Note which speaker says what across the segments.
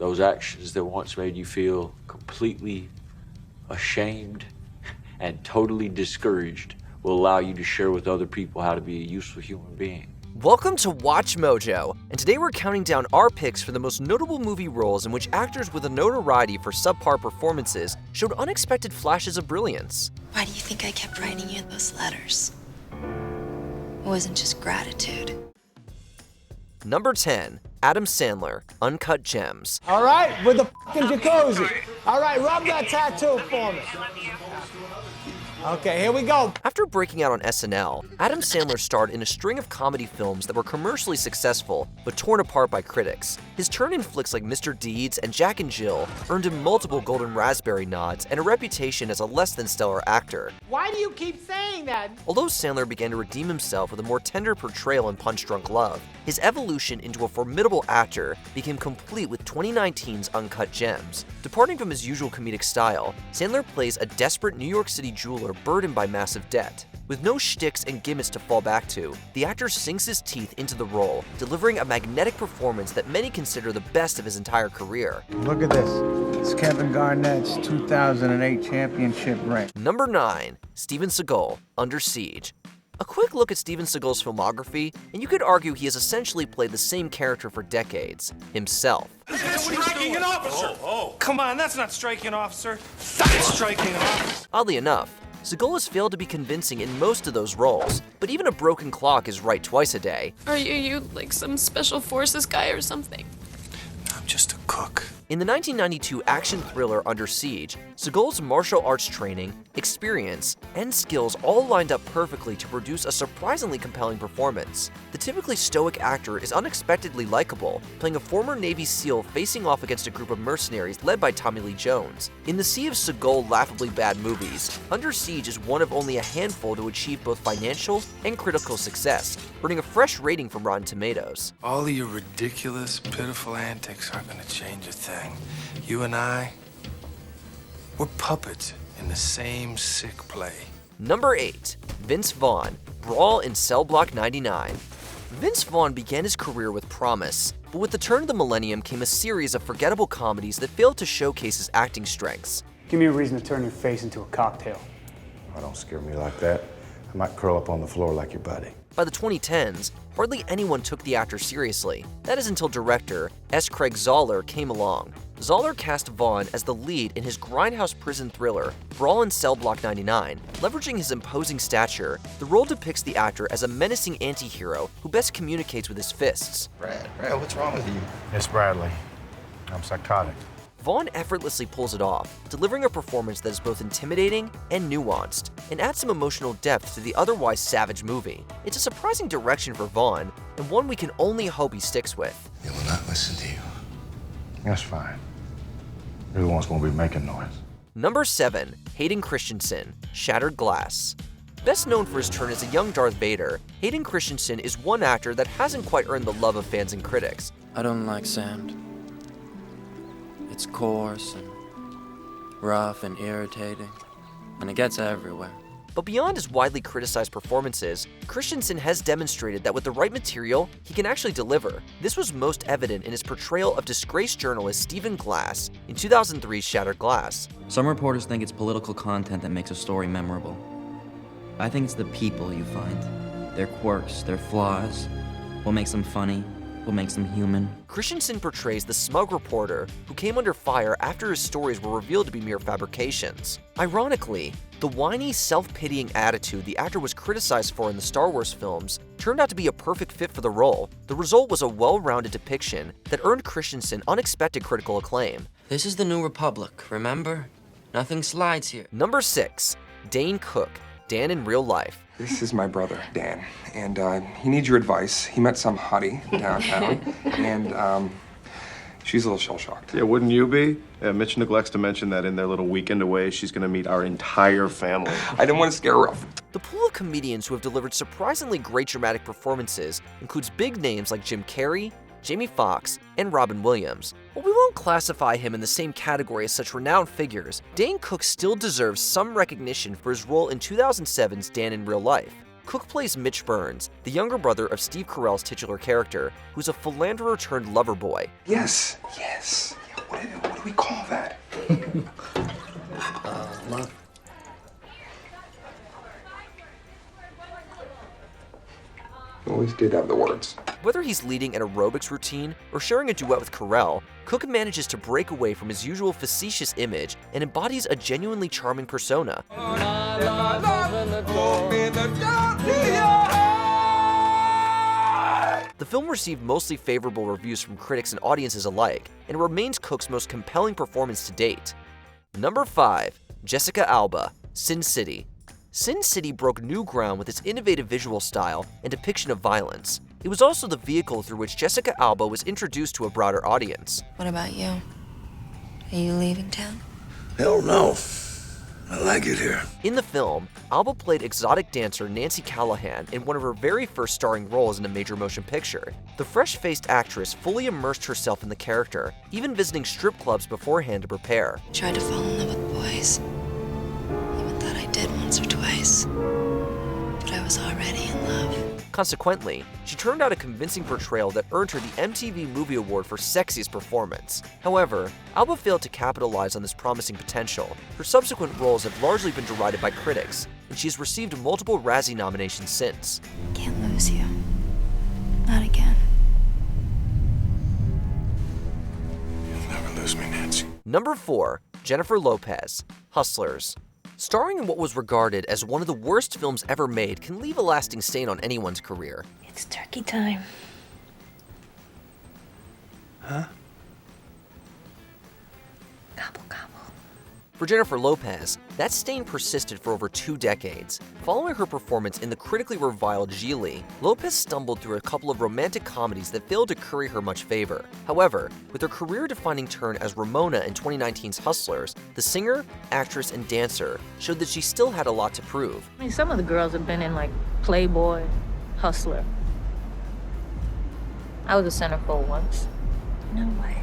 Speaker 1: Those actions that once made you feel completely ashamed and totally discouraged will allow you to share with other people how to be a useful human being.
Speaker 2: Welcome to Watch Mojo, and today we're counting down our picks for the most notable movie roles in which actors with a notoriety for subpar performances showed unexpected flashes of brilliance.
Speaker 3: Why do you think I kept writing you those letters? It wasn't just gratitude.
Speaker 2: Number 10, Adam Sandler, Uncut Gems.
Speaker 4: All right, with the fucking jacuzzi. All right, rub that tattoo for me. Okay, here we go.
Speaker 2: After breaking out on SNL, Adam Sandler starred in a string of comedy films that were commercially successful but torn apart by critics. His turn in flicks like Mr. Deeds and Jack and Jill earned him multiple Golden Raspberry nods and a reputation as a less than stellar actor.
Speaker 4: Why do you keep saying that?
Speaker 2: Although Sandler began to redeem himself with a more tender portrayal in Punch Drunk Love, his evolution into a formidable actor became complete with 2019's Uncut Gems. Departing from his usual comedic style, Sandler plays a desperate New York City jeweler burdened by massive debt. With no shticks and gimmicks to fall back to, the actor sinks his teeth into the role, delivering a magnetic performance that many consider the best of his entire career.
Speaker 5: Look at this. It's Kevin Garnett's 2008 championship ring.
Speaker 2: Number 9, Steven Seagull, Under Siege. A quick look at Steven Seagal's filmography, and you could argue he has essentially played the same character for decades, himself.
Speaker 6: That's striking an officer! Come on, that's not striking an officer. That's striking an officer.
Speaker 2: Oddly enough, Seagull has failed to be convincing in most of those roles, but even a broken clock is right twice a day.
Speaker 7: Are you like some special forces guy or something?
Speaker 6: I'm just a cook.
Speaker 2: In the 1992 action thriller Under Siege, Seagal's martial arts training, experience, and skills all lined up perfectly to produce a surprisingly compelling performance. The typically stoic actor is unexpectedly likable, playing a former Navy SEAL facing off against a group of mercenaries led by Tommy Lee Jones. In the sea of Seagal laughably bad movies, Under Siege is one of only a handful to achieve both financial and critical success, earning a fresh rating from Rotten Tomatoes.
Speaker 6: All of your ridiculous, pitiful antics aren't gonna change a thing. You and I, we're puppets in the same sick play.
Speaker 2: Number 8, Vince Vaughn, Brawl in Cellblock 99. Vince Vaughn began his career with promise, but with the turn of the millennium came a series of forgettable comedies that failed to showcase his acting strengths.
Speaker 8: Give me a reason to turn your face into a cocktail.
Speaker 9: Oh, don't scare me like that. I might curl up on the floor like your buddy.
Speaker 2: By the 2010s, hardly anyone took the actor seriously. That is until director S. Craig Zoller came along. Zoller cast Vaughn as the lead in his grindhouse prison thriller, Brawl in Cellblock 99. Leveraging his imposing stature, the role depicts the actor as a menacing anti-hero who best communicates with his fists.
Speaker 10: Brad, what's wrong with you?
Speaker 9: Miss Bradley, I'm psychotic.
Speaker 2: Vaughn effortlessly pulls it off, delivering a performance that is both intimidating and nuanced, and adds some emotional depth to the otherwise savage movie. It's a surprising direction for Vaughn, and one we can only hope he sticks with.
Speaker 10: They will not listen to you.
Speaker 9: That's fine. Everyone's gonna be making noise.
Speaker 2: Number 7, Hayden Christensen, Shattered Glass. Best known for his turn as a young Darth Vader, Hayden Christensen is one actor that hasn't quite earned the love of fans and critics.
Speaker 11: I don't like sand. It's coarse and rough and irritating, and it gets everywhere.
Speaker 2: But beyond his widely criticized performances, Christensen has demonstrated that with the right material, he can actually deliver. This was most evident in his portrayal of disgraced journalist Stephen Glass in 2003's Shattered Glass.
Speaker 12: Some reporters think it's political content that makes a story memorable. I think it's the people you find, their quirks, their flaws, what makes them funny, what makes them human.
Speaker 2: Christensen portrays the smug reporter who came under fire after his stories were revealed to be mere fabrications. Ironically, the whiny, self-pitying attitude the actor was criticized for in the Star Wars films turned out to be a perfect fit for the role. The result was a well-rounded depiction that earned Christensen unexpected critical acclaim.
Speaker 11: This is the New Republic, remember? Nothing slides here.
Speaker 2: Number 6, Dane Cook, Dan in Real Life.
Speaker 13: This is my brother, Dan, and he needs your advice. He met some hottie downtown, and she's a little shell-shocked.
Speaker 14: Yeah, wouldn't you be? Mitch neglects to mention that in their little weekend away, she's gonna meet our entire family.
Speaker 13: I didn't want to scare her off.
Speaker 2: The pool of comedians who have delivered surprisingly great dramatic performances includes big names like Jim Carrey, Jamie Foxx, and Robin Williams. While we won't classify him in the same category as such renowned figures, Dane Cook still deserves some recognition for his role in 2007's Dan in Real Life. Cook plays Mitch Burns, the younger brother of Steve Carell's titular character, who's a philanderer turned lover boy.
Speaker 13: Yes. we call that?
Speaker 10: Love.
Speaker 13: Always did have the words.
Speaker 2: Whether he's leading an aerobics routine or sharing a duet with Carell, Cook manages to break away from his usual facetious image and embodies a genuinely charming persona. The film received mostly favorable reviews from critics and audiences alike, and remains Cook's most compelling performance to date. Number 5. Jessica Alba, Sin City. Sin City broke new ground with its innovative visual style and depiction of violence. It was also the vehicle through which Jessica Alba was introduced to a broader audience.
Speaker 3: What about you? Are you leaving town?
Speaker 10: Hell no. I like it here.
Speaker 2: In the film, Alba played exotic dancer Nancy Callahan in one of her very first starring roles in a major motion picture. The fresh-faced actress fully immersed herself in the character, even visiting strip clubs beforehand to prepare.
Speaker 3: I tried to fall in love with boys. Even thought I did once or twice. But I was already in love.
Speaker 2: Consequently, she turned out a convincing portrayal that earned her the MTV Movie Award for Sexiest Performance. However, Alba failed to capitalize on this promising potential. Her subsequent roles have largely been derided by critics, and she has received multiple Razzie nominations since.
Speaker 3: Can't lose you. Not again.
Speaker 10: You'll never lose me, Nancy.
Speaker 2: Number 4. Jennifer Lopez, Hustlers. Starring in what was regarded as one of the worst films ever made can leave a lasting stain on anyone's career.
Speaker 3: It's turkey time.
Speaker 10: Huh?
Speaker 3: Gobble, gobble.
Speaker 2: For Jennifer Lopez, that stain persisted for over 2 decades. Following her performance in the critically reviled Gigli, Lopez stumbled through a couple of romantic comedies that failed to curry her much favor. However, with her career-defining turn as Ramona in 2019's Hustlers, the singer, actress, and dancer showed that she still had a lot to prove.
Speaker 15: I mean, some of the girls have been in like Playboy, Hustler. I was a centerfold once.
Speaker 3: No way.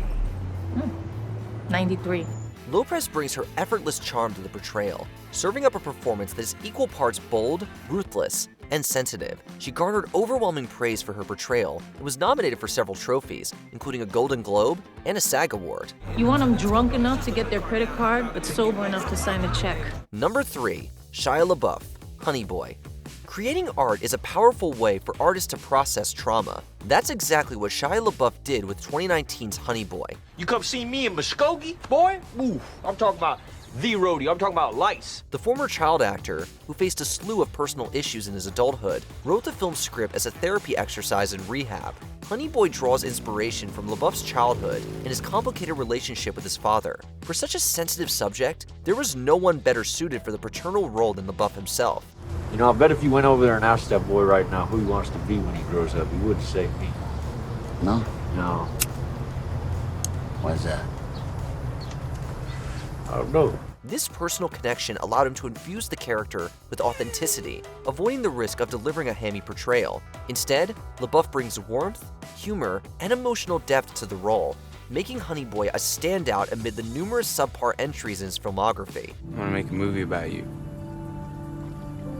Speaker 15: 93.
Speaker 2: Lopez brings her effortless charm to the portrayal, serving up a performance that is equal parts bold, ruthless, and sensitive. She garnered overwhelming praise for her portrayal and was nominated for several trophies, including a Golden Globe and a SAG Award.
Speaker 15: You want them drunk enough to get their credit card, but sober enough to sign a check.
Speaker 2: Number 3. Shia LaBeouf, Honey Boy. Creating art is a powerful way for artists to process trauma. That's exactly what Shia LaBeouf did with 2019's Honey Boy.
Speaker 16: You come see me in Muskogee, boy? Ooh, I'm talking about the roadie. I'm talking about lights.
Speaker 2: The former child actor, who faced a slew of personal issues in his adulthood, wrote the film's script as a therapy exercise in rehab. Honey Boy draws inspiration from LaBeouf's childhood and his complicated relationship with his father. For such a sensitive subject, there was no one better suited for the paternal role than LaBeouf himself.
Speaker 1: You know, I bet if you went over there and asked that boy right now who he wants to be when he grows up, he wouldn't say me.
Speaker 10: No?
Speaker 1: No.
Speaker 10: Why's that?
Speaker 1: I don't know.
Speaker 2: This personal connection allowed him to infuse the character with authenticity, avoiding the risk of delivering a hammy portrayal. Instead, LaBeouf brings warmth, humor, and emotional depth to the role, making Honey Boy a standout amid the numerous subpar entries in his filmography.
Speaker 11: I want to make a movie about you.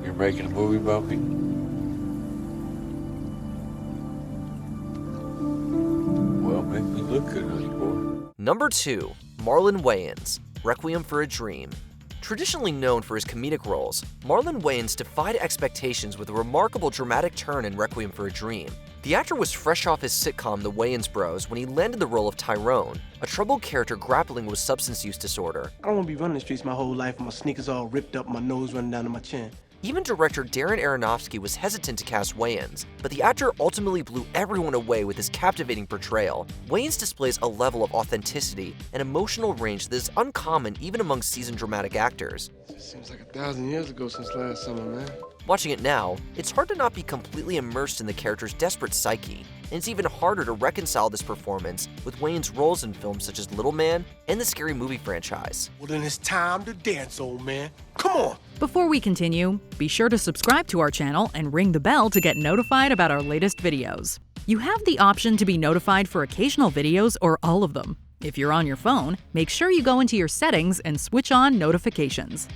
Speaker 1: You're making a movie about me? Well, make me look good, honey boy.
Speaker 2: Number 2. Marlon Wayans, Requiem for a Dream. Traditionally known for his comedic roles, Marlon Wayans defied expectations with a remarkable dramatic turn in Requiem for a Dream. The actor was fresh off his sitcom The Wayans Bros when he landed the role of Tyrone, a troubled character grappling with substance use disorder.
Speaker 17: I don't want to be running the streets my whole life with my sneakers all ripped up, my nose running down to my chin.
Speaker 2: Even director Darren Aronofsky was hesitant to cast Wayans, but the actor ultimately blew everyone away with his captivating portrayal. Wayans displays a level of authenticity and emotional range that is uncommon even among seasoned dramatic actors.
Speaker 17: It seems like 1,000 years ago since last summer, man.
Speaker 2: Watching it now, it's hard to not be completely immersed in the character's desperate psyche, and it's even harder to reconcile this performance with Wayans' roles in films such as Little Man and the Scary Movie franchise.
Speaker 17: Well, then it's time to dance, old man. Come on!
Speaker 18: Before we continue, be sure to subscribe to our channel and ring the bell to get notified about our latest videos. You have the option to be notified for occasional videos or all of them. If you're on your phone, make sure you go into your settings and switch on notifications.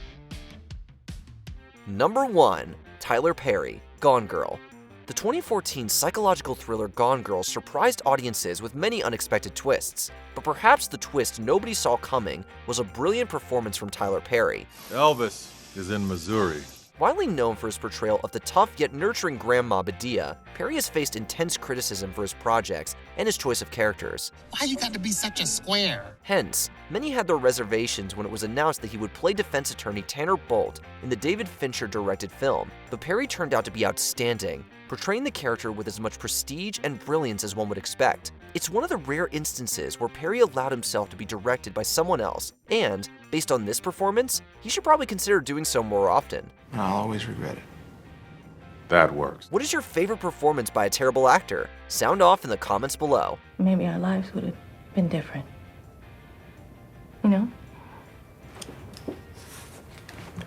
Speaker 2: Number 1. Tyler Perry, Gone Girl. The 2014 psychological thriller Gone Girl surprised audiences with many unexpected twists, but perhaps the twist nobody saw coming was a brilliant performance from Tyler Perry.
Speaker 19: Elvis is in Missouri.
Speaker 2: Widely known for his portrayal of the tough yet nurturing grandma Badia, Perry has faced intense criticism for his projects and his choice of characters.
Speaker 20: Why you got to be such a square?
Speaker 2: Hence, many had their reservations when it was announced that he would play defense attorney Tanner Bolt in the David Fincher-directed film, but Perry turned out to be outstanding, portraying the character with as much prestige and brilliance as one would expect. It's one of the rare instances where Perry allowed himself to be directed by someone else, and, based on this performance, he should probably consider doing so more often.
Speaker 6: I'll always regret it.
Speaker 19: That works.
Speaker 2: What is your favorite performance by a terrible actor? Sound off in the comments below.
Speaker 15: Maybe our lives would have been different. You know?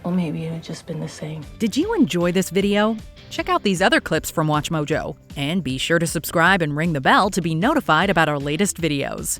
Speaker 15: Or maybe it would have just been the same.
Speaker 18: Did you enjoy this video? Check out these other clips from WatchMojo, and be sure to subscribe and ring the bell to be notified about our latest videos.